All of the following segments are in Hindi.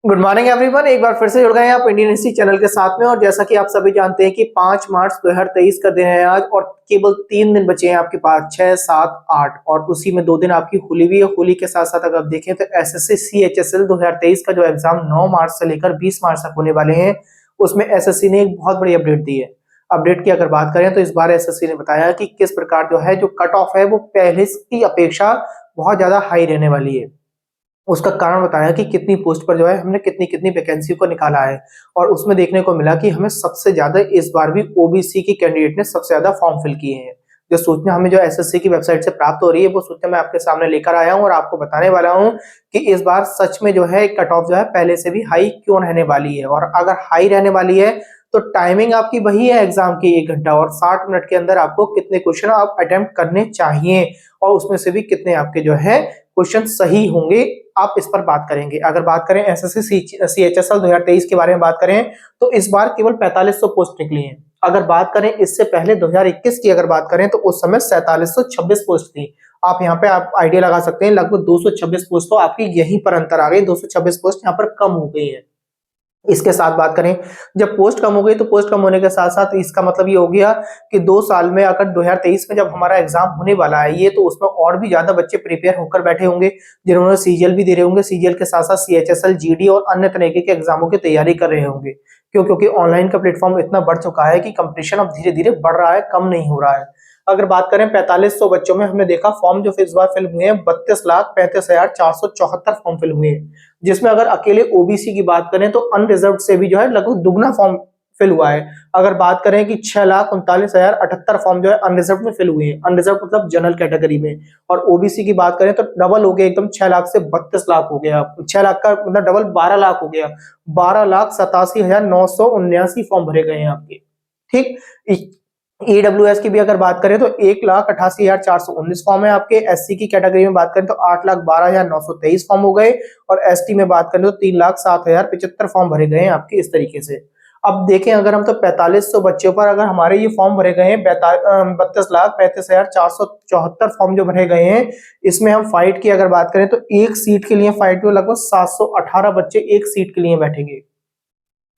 Good morning everyone. एक बार फिर से जुड़ गए हैं आप इंडियन हिस्ट्री चैनल के साथ में। और जैसा कि आप सभी जानते हैं कि 5 मार्च 2023 का दिन है आज, और केवल 3 दिन बचे हैं आपके पास, 6, 7, 8, और उसी में 2 दिन आपकी होली भी है। होली के साथ साथ अगर आप देखें तो एसएससी सीएचएसएल 2023 का जो एग्जाम 9 मार्च से लेकर 20 मार्च तक होने वाले हैं, उसमें एसएससी ने एक बहुत बड़ी अपडेट दी है। अपडेट की अगर बात करें तो इस बार एसएससी ने बताया कि किस प्रकार जो है जो कट ऑफ है वो पहले की अपेक्षा बहुत ज्यादा हाई रहने वाली है। उसका कारण बताया कि कितनी पोस्ट पर जो है हमने कितनी कितनी वैकेंसी को निकाला है, और उसमें देखने को मिला कि हमें सबसे ज्यादा इस बार भी ओबीसी की कैंडिडेट ने सबसे ज्यादा फॉर्म फिल किए हैं। जो सूचना हमें जो एसएससी की वेबसाइट से प्राप्त हो रही है वो सूचना मैं आपके सामने लेकर आया हूं और आपको बताने वाला हूं कि इस बार सच में जो है कट ऑफ जो है पहले से भी हाई क्यों रहने वाली है। और अगर हाई रहने वाली है तो टाइमिंग आपकी वही है एग्जाम की 1 घंटा, और 60 मिनट के अंदर आपको कितने क्वेश्चन आप अटेम्प्ट करने चाहिए, और उसमें से भी कितने आपके जो है क्वेश्चन सही होंगे, आप इस पर बात करेंगे। अगर बात करें एसएससी सीएचएसएल 2023 के बारे में बात करें तो इस बार केवल 4500 पोस्ट निकली हैं। अगर बात करें इससे पहले 2021 की अगर बात करें तो उस समय 4726 पोस्ट थी। आप यहाँ पे आप आइडिया लगा सकते हैं, लगभग 226 पोस्ट तो आपकी यहीं पर अंतर आ गई, 226 पोस्ट यहाँ पर कम हो गई है। इसके साथ बात करें, जब पोस्ट कम हो गई तो पोस्ट कम होने के साथ साथ इसका मतलब ये हो गया कि 2 साल में अगर 2023 में जब हमारा एग्जाम होने वाला है ये, तो उसमें और भी ज्यादा बच्चे प्रिपेयर होकर बैठे होंगे जिन्होंने सीजीएल भी दे रहे होंगे, सीजीएल के साथ साथ सीएचएसएल जीडी और अन्य तरीके के एग्जामों की तैयारी कर रहे होंगे। क्यों? क्योंकि ऑनलाइन का प्लेटफॉर्म इतना बढ़ चुका है कि कंपटीशन अब धीरे धीरे बढ़ रहा है, कम नहीं हो रहा है। अगर बात करें 4500 बच्चों में हमने देखा फॉर्म जो इस बार फिल हुए हैं 32,35,474 फॉर्म फिल हुए हैं, जिसमें अगर अकेले ओबीसी की बात करें तो अनरिजर्व से भी जो है लगभग दुगना फॉर्म फिल हुआ है। अगर बात करें कि 6,39,078 फॉर्म जो है अनरिजर्व में फिल हुए हैं, अनरिजर्व मतलब जनरल कैटेगरी में, और ओबीसी की बात करें तो डबल हो गया, एकदम 6 लाख से 32 लाख हो गया, 6 लाख का मतलब डबल 12 लाख हो गया, 12,87,979 फॉर्म भरे गए हैं आपके। ठीक। ईडब्ल्यूएस की भी अगर बात करें तो 1,88,419 फॉर्म है आपके। एससी की कैटेगरी में बात करें तो 8,12,923 फॉर्म हो गए, और एसटी में बात करें तो 3,07,075 फॉर्म भरे गए हैं आपके इस तरीके से। अब देखें अगर हम तो 4500 बच्चों पर अगर हमारे ये फॉर्म भरे गए हैं, 32,35,474 फॉर्म जो भरे गए हैं, इसमें हम फाइट की अगर बात करें तो एक सीट के लिए फाइट में लगभग 718 बच्चे एक सीट के लिए बैठेंगे।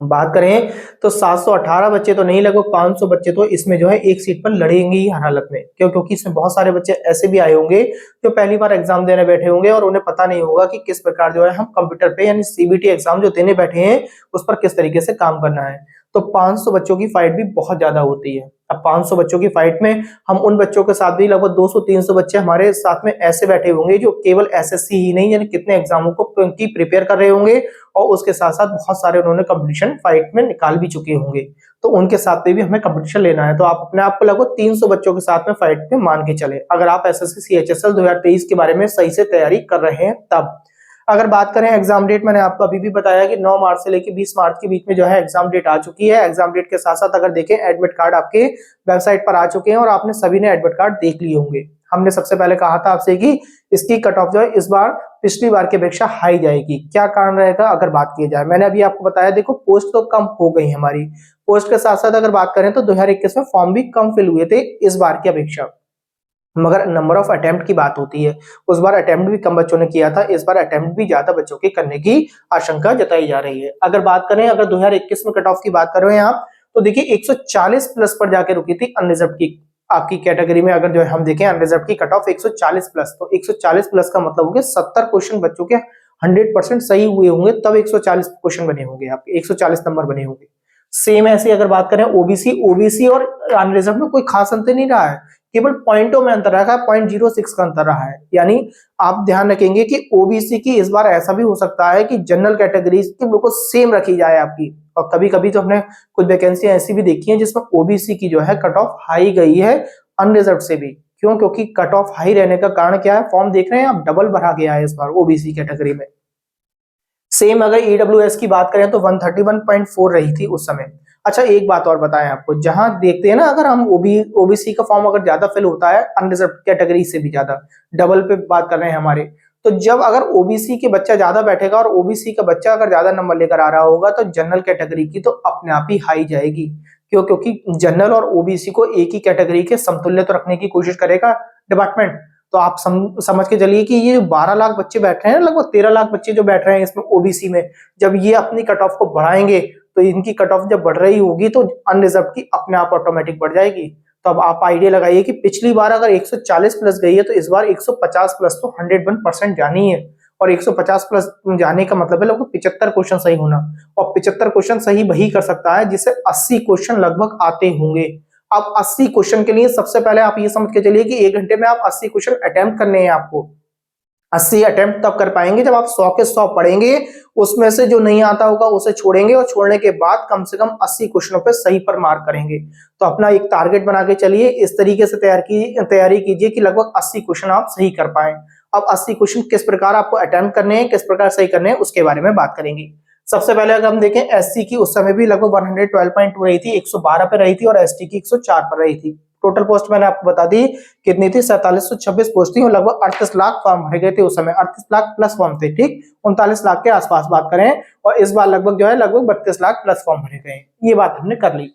बात करें तो 718 बच्चे तो नहीं, लगभग 500 बच्चे तो इसमें जो है एक सीट पर लड़ेंगे ही हर हालत में। क्यों? क्योंकि इसमें बहुत सारे बच्चे ऐसे भी आए होंगे जो पहली बार एग्जाम देने बैठे होंगे और उन्हें पता नहीं होगा कि किस प्रकार जो है हम कंप्यूटर पे यानी सीबीटी एग्जाम जो देने बैठे हैं उस पर किस तरीके से काम करना है। तो 500 बच्चों की फाइट भी बहुत ज्यादा होती है। अब 500 बच्चों की फाइट में हम उन बच्चों के साथ भी लगभग 200-300 बच्चे हमारे साथ में ऐसे बैठे होंगे जो केवल एसएससी ही नहीं यानी कितने एग्जामों को की प्रिपेयर कर रहे होंगे, और उसके साथ साथ बहुत सारे उन्होंने कंपटीशन फाइट में निकाल भी चुके होंगे। तो उनके साथ में भी हमें कंपटीशन लेना है, तो आप अपने आप को लगभग 300 बच्चों के साथ में फाइट में मान के चले, अगर आप एसएससी सीएचएसएल 2023 के बारे में सही से तैयारी कर रहे हैं तब। अगर बात करें एग्जाम डेट, मैंने आपको अभी भी बताया कि 9 मार्च से लेकर 20 मार्च के बीच में जो है एग्जाम डेट आ चुकी है। एग्जाम डेट के साथ साथ अगर देखें एडमिट कार्ड आपके वेबसाइट पर आ चुके हैं और आपने सभी ने एडमिट कार्ड देख लिए होंगे। हमने सबसे पहले कहा था आपसे कि इसकी कट ऑफ जो है इस बार पिछली बार की अपेक्षा हाई जाएगी। क्या कारण रहेगा अगर बात की जाए, मैंने अभी आपको बताया, देखो पोस्ट तो कम हो गई हमारी, पोस्ट के साथ साथ अगर बात करें तो 2021 में फॉर्म भी कम फिल हुए थे इस बार की अपेक्षा, मगर नंबर ऑफ अटेम्प्ट की बात होती है, उस बार अटेम्प्ट भी कम बच्चों ने किया था, इस बार अटेम्प्ट भी ज्यादा बच्चों के करने की आशंका जताई जा रही है। अगर बात करें, अगर 2021 में कट ऑफ की बात कर रहे हैं आप, तो देखिए 140 प्लस पर जाके रुकी थी अनरिजर्व की आपकी कैटेगरी में। अगर जो है हम देखें अनरिजर्व की कट ऑफ 140 प्लस, तो 140 प्लस का मतलब हो गया 70 क्वेश्चन बच्चों के 100% सही हुए होंगे, तब 140 क्वेश्चन बने होंगे आपके, 140 नंबर बने होंगे। सेम ऐसे अगर बात करें ओबीसी और अनरिजर्व में कोई खास अंतर नहीं रहा है, केवल पॉइंटों में अंतर रखा है, 0.06 का अंतर रहा है। यानी आप ध्यान रखेंगे कि ओबीसी की इस बार ऐसा भी हो सकता है कि जनरल कैटेगरीज की बिल्कुल सेम रखी जाए आपकी, और कभी कभी तो हमने कुछ वैकेंसी ऐसी भी देखी है जिसमें ओबीसी की जो है कट ऑफ हाई गई है अनरिजर्व से भी। क्यों? क्योंकि कट ऑफ हाई रहने का कारण क्या है, फॉर्म देख रहे हैं आप, डबल भरा गया है इस बार ओबीसी कैटेगरी में। सेम अगर ईडब्ल्यूएस की बात करें तो 131.4 रही थी उस समय। अच्छा एक बात और बताएं आपको, जहां देखते हैं ना अगर हम ओबीसी का फॉर्म अगर ज्यादा फिल होता है अनरिजर्व कैटेगरी से भी ज्यादा, डबल पे बात कर रहे हैं हमारे, तो जब अगर ओबीसी के बच्चा ज्यादा बैठेगा और ओबीसी का बच्चा अगर ज्यादा नंबर लेकर आ रहा होगा तो जनरल कैटेगरी की तो अपने आप ही हाई जाएगी। क्यों? क्योंकि जनरल और ओबीसी को एक ही कैटेगरी के समतुल्य तो रखने की कोशिश करेगा डिपार्टमेंट, तो आप समझ के चलिए कि ये 12 लाख बच्चे बैठ रहे हैं, लगभग 13 लाख बच्चे जो बैठ रहे हैं इसमें ओबीसी में, जब ये अपनी कट ऑफ को बढ़ाएंगे तो इनकी कट ऑफ जब बढ़ रही होगी तो अनरिजर्व की अपने आप ऑटोमेटिक बढ़ जाएगी। तो अब आप आइडिया लगाइए कि पिछली बार अगर 140 प्लस गई है तो इस बार 150 प्लस तो 101% जानी है, और 150 प्लस जाने का मतलब है लगभग 75 क्वेश्चन सही होना, और 75 क्वेश्चन सही वही कर सकता है जिससे 80 क्वेश्चन लगभग आते होंगे। अब 80 क्वेश्चन के लिए सबसे पहले आप ये समझ के चलिए कि 1 घंटे में आप 80 क्वेश्चन अटेम्प्ट करने हैं आपको। 80 अटेम्प्ट तब कर पाएंगे जब आप 100 के 100 पढ़ेंगे, उसमें से जो नहीं आता होगा उसे छोड़ेंगे, और छोड़ने के बाद कम से कम 80 क्वेश्चनों पे सही पर मार्क करेंगे। तो अपना एक टारगेट बना के चलिए, इस तरीके से तैयारी कीजिए कि लगभग 80 क्वेश्चन आप सही कर पाए। अब 80 क्वेश्चन किस प्रकार आपको अटेम्प्ट करने हैं, किस प्रकार सही करने हैं, उसके बारे में बात करेंगे। सबसे पहले अगर हम देखें एससी की, उस समय भी लगभग 112.2 रही थी, 112 पे रही थी, और एसटी की 104 पर रही थी। टोटल पोस्ट मैंने आपको बता दी कितनी थी, 4726 पोस्ट थी, और लगभग 38 लाख फॉर्म भरे गए थे उस समय, 38 लाख प्लस फॉर्म थे, ठीक, 39 लाख के आसपास बात करें, और इस बार लगभग जो है लगभग 32 लाख प्लस फॉर्म भरे गए, ये बात हमने कर ली।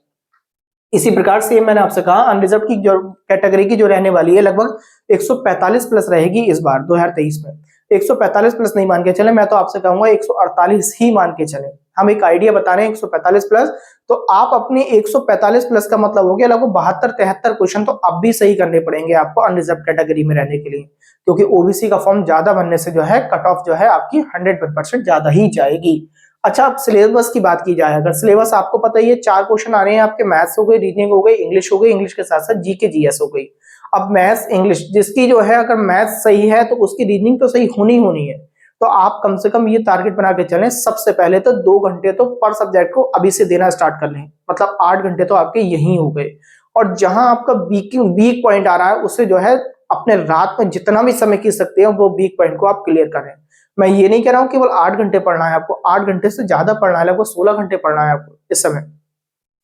इसी प्रकार से मैंने आपसे कहा अनरिजर्व की जो कैटेगरी की जो रहने वाली है लगभग 145 प्लस रहेगी इस बार 2023 में। 145 प्लस नहीं मान के चले, मैं तो आपसे कहूंगा 148 ही मान के चले। हम एक आइडिया बता रहे हैं 145 प्लस, तो आप अपने 145 प्लस का मतलब हो गया लगभग 72-73 क्वेश्चन तो अब भी सही करने पड़ेंगे आपको अनरिजर्व कैटेगरी में रहने के लिए, क्योंकि ओबीसी का फॉर्म ज्यादा बनने से जो है कट ऑफ जो है आपकी 100% ज्यादा ही जाएगी। अच्छा, अब सिलेबस की बात की जाए, अगर सिलेबस आपको पता ही है 4 क्वेश्चन आ रहे हैं आपके, मैथ्स हो गई, रीजनिंग हो गई, इंग्लिश हो गई, इंग्लिश के साथ साथ जीके जीएस हो गई। अब मैथ्स इंग्लिश जिसकी जो है अगर मैथ्स सही है तो उसकी रीजनिंग तो सही होनी है, तो आप कम से कम ये टारगेट बना के चलें, सबसे पहले तो 2 घंटे तो पर सब्जेक्ट को अभी से देना स्टार्ट कर लें, मतलब 8 घंटे तो आपके यही हो गए। और जहां आपका वीक पॉइंट आ रहा है उससे जो है अपने रात में जितना भी समय खींच सकते हैं वो वीक पॉइंट को आप क्लियर करें। मैं ये नहीं कह रहा हूं केवल 8 घंटे पढ़ना है आपको, 8 घंटे से ज्यादा पढ़ना है, लगभग 16 घंटे पढ़ना है आपको इस समय,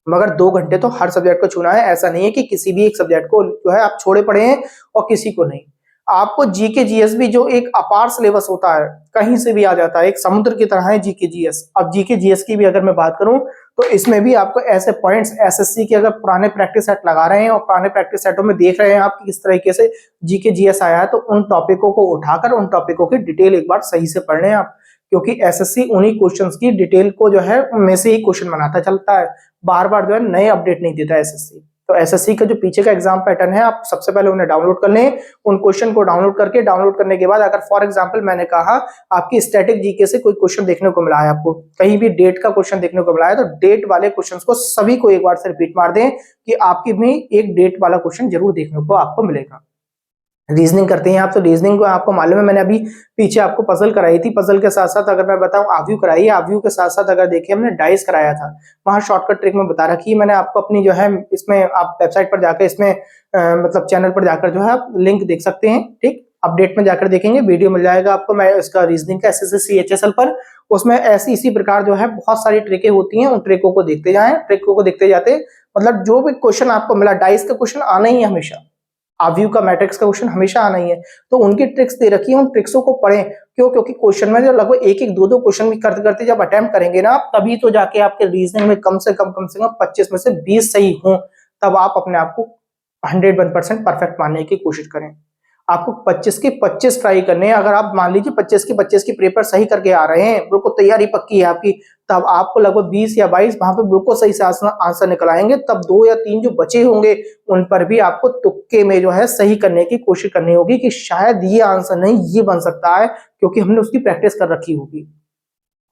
मगर 2 घंटे तो हर सब्जेक्ट को छूना है। ऐसा नहीं है कि किसी भी एक सब्जेक्ट को जो है आप छोड़े पड़े हैं और किसी को नहीं। आपको जीके जीएस भी जो एक अपार सिलेबस होता है, कहीं से भी आ जाता है, एक समुद्र की तरह है जीके जीएस। अब जीके जीएस की भी अगर मैं बात करूं तो इसमें भी आपको ऐसे पॉइंट्स एसएससी के अगर पुराने प्रैक्टिस सेट लगा रहे हैं और पुराने प्रैक्टिस सेटों में देख रहे हैं आप कि किस तरीके से जीके जीएस आया है, तो उन टॉपिकों को उठाकर उन टॉपिकों की डिटेल एक बार सही से पढ़ लें आप, क्योंकि एसएससी उन्हीं क्वेश्चंस की डिटेल को जो है में से ही क्वेश्चन बनाता चलता है, बार बार जो है नए अपडेट नहीं देता एसएससी। तो एसएससी का जो पीछे का एग्जाम पैटर्न है आप सबसे पहले उन्हें डाउनलोड कर लें, उन क्वेश्चन को डाउनलोड करने के बाद अगर फॉर एग्जांपल मैंने कहा आपकी स्टैटिक जीके से कोई क्वेश्चन देखने को मिला है, आपको कहीं भी डेट का क्वेश्चन देखने को मिला है, तो डेट वाले क्वेश्चंस को सभी को एक बार से रिपीट मार दें कि आपकी भी एक डेट वाला क्वेश्चन जरूर देखने को आपको मिलेगा। रीजनिंग करते हैं आप, तो रीजनिंग को आपको मालूम है मैंने अभी पीछे आपको पजल कराई थी, पजल के साथ साथ अगर मैं बताऊं आव्यू कराई है, आव्यू के साथ साथ अगर देखिए हमने डाइस कराया था, वहां शॉर्टकट ट्रिक में बता रखी है मैंने आपको अपनी जो है, इसमें आप वेबसाइट पर जाकर इसमें मतलब चैनल पर जाकर जो है आप लिंक देख सकते हैं, ठीक, अपडेट में जाकर देखेंगे वीडियो मिल जाएगा आपको मैं इसका रीजनिंग का एसएससी CHSL पर, उसमें ऐसी इसी प्रकार जो है बहुत सारी ट्रिकें होती हैं, उन ट्रिकों को देखते जाएं, ट्रिकों को देखते जाते मतलब जो भी क्वेश्चन आपको मिला, डाइस का क्वेश्चन आना ही है हमेशा, आव्यू का मैट्रिक्स का क्वेश्चन हमेशा आना ही है, तो उनकी ट्रिक्स दे रखी है, उन ट्रिक्सों को पढ़ें। क्यों? क्योंकि क्वेश्चन में जो लगभग एक एक दो क्वेश्चन भी करते करते जब अटेम्प्ट करेंगे ना आप, तभी तो जाके आपके रीजनिंग में कम से कम 25 में से 20 सही हो, तब आप अपने आप को 101% परफेक्ट मानने की कोशिश करें। आपको 25 के 25 ट्राई करने हैं, अगर आप मान लीजिए 25 के 25 की पेपर सही करके आ रहे हैं, बिल्कुल तैयारी पक्की है आपकी, तब आपको लगभग 20 या 22 वहां पे बिल्कुल सही से आंसर निकल आएंगे, तब 2 या 3 जो बचे होंगे उन पर भी आपको तुक्के में जो है सही करने की कोशिश करनी होगी कि शायद ये आंसर नहीं ये बन सकता है, क्योंकि हमने उसकी प्रैक्टिस कर रखी होगी।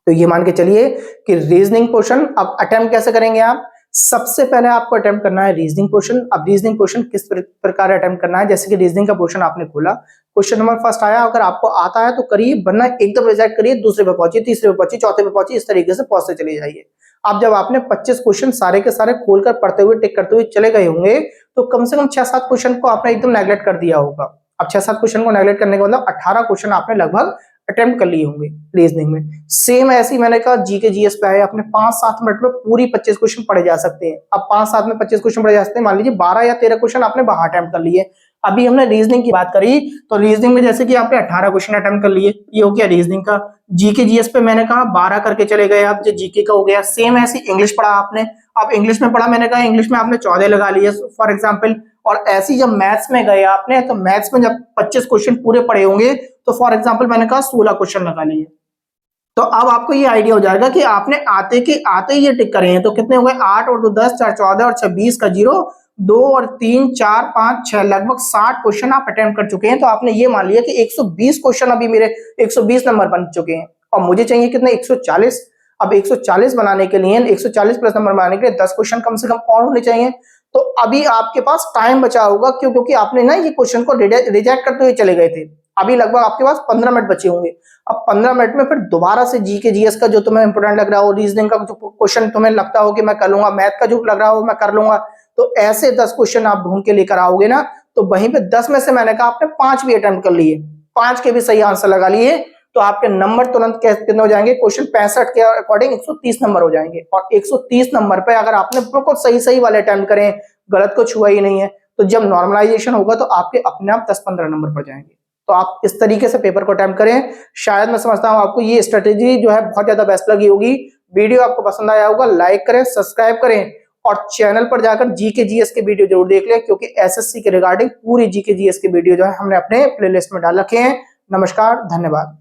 तो ये मान के चलिए कि रीजनिंग पोर्शन अब अटेम्प्ट कैसे करेंगे आप, सबसे पहले आपको अटेम्प्ट करना है रीजनिंग पोर्शन। अब रीजनिंग पोर्शन किस प्रकार अटेम्प्ट करना है, जैसे कि रीजनिंग का पोर्शन आपने खोला, क्वेश्चन नंबर फर्स्ट आया, अगर आपको आता है तो करिए, वरना एकदम रिजेक्ट करिए, दूसरे पे पहुंचिए, तीसरे पे पहुंचिए, चौथे पे पहुंचिए, इस तरीके से पहुंचते चले जाइए। अब जब आपने 25 क्वेश्चन सारे के सारे खोलकर पढ़ते हुए टिक करते हुए चले गए होंगे, तो कम से कम 6-7 क्वेश्चन को आपने एकदम नेग्लेक्ट कर दिया होगा। अब 6-7 क्वेश्चन को नेग्लेक्ट करने का मतलब 18 क्वेश्चन आपने लगभग अटेम्प्ट कर लिए होंगे रीजनिंग में। सेम ऐसी मैंने कहा जीके जीएस पे आए, अपने 5-7 मिनट में पूरी 25 क्वेश्चन पढ़े जा सकते हैं। अब 5-7 में 25 क्वेश्चन पढ़े जा सकते हैं, मान लीजिए 12 या 13 क्वेश्चन आपने वहां अटेम्प्ट कर लिए। अभी हमने रीजनिंग की बात करी, तो रीजनिंग में जैसे कि आपने 18 क्वेश्चन अटेम्प्ट कर लिए, ये हो गया रीजनिंग का। जीके जीएस पे मैंने कहा 12 करके चले गए आप, जो जीके का हो गया। सेम ऐसी इंग्लिश पढ़ा आपने, अब इंग्लिश में पढ़ा मैंने कहा इंग्लिश में आपने 14 लगा लिए फॉर एग्जाम्पल। और ऐसी जब मैथ्स में गए आपने तो मैथ्स में जब 25 क्वेश्चन पूरे पड़े होंगे तो फॉर एग्जांपल मैंने कहा 16 क्वेश्चन लगा लिए, तो अब आपको ये आइडिया हो जाएगा कि आपने आते ही ये टिक करे हैं। तो कितने हो गए 8 और 2 10 4 14 और 26 का 0, 2 और 3 4 5 6 लगभग 60 क्वेश्चन आप अटेम्प्ट कर चुके हैं। तो आपने ये मान लिया कि 120 क्वेश्चन अभी मेरे 120 नंबर बन चुके हैं और मुझे चाहिए कितने 140। अब 140 बनाने के लिए 140 प्लस नंबर बनाने के लिए 10 क्वेश्चन कम से कम और होने चाहिए। तो अभी आपके पास टाइम बचा होगा, क्यों? क्योंकि आपने ना ये क्वेश्चन को रिजेक्ट करते हुए चले गए थे। अभी लगभग आपके पास 15 मिनट बचे होंगे। अब 15 मिनट में फिर दोबारा से जीके जीएस का जो तुम्हें इंपोर्टेंट लग रहा हो, रीजनिंग का जो क्वेश्चन तुम्हें लगता हो कि मैं कर लूंगा, मैथ का जो लग रहा हो मैं कर लूंगा, तो ऐसे 10 क्वेश्चन आप ढूंढ के लेकर आओगे ना, तो वहीं पे 10 में से मैंने कहा आपने 5 भी अटेम्प्ट कर लिए, 5 के भी सही आंसर लगा लिए, तो आपके नंबर तुरंत कितने हो जाएंगे? क्वेश्चन 65 के अकॉर्डिंग 130 नंबर हो जाएंगे। और 130 नंबर पे अगर आपने बिल्कुल सही वाले अटेम्प्ट करें, गलत को छुआ ही नहीं है, तो जब नॉर्मलाइजेशन होगा तो आपके अपने आप 10-15 नंबर पड़ जाएंगे। तो आप इस तरीके से पेपर को अटेम्प्ट करें। शायद मैं समझता हूं आपको ये स्ट्रेटेजी जो है बहुत ज्यादा बेस्ट लगी होगी। वीडियो आपको पसंद आया होगा, लाइक करें, सब्सक्राइब करें और चैनल पर जाकर जीके जीएस के वीडियो जरूर देख लें, क्योंकि एसएससी के रिगार्डिंग पूरी जीके जीएस के वीडियो जो है हमने अपने प्लेलिस्ट में डाल रखे हैं। नमस्कार, धन्यवाद।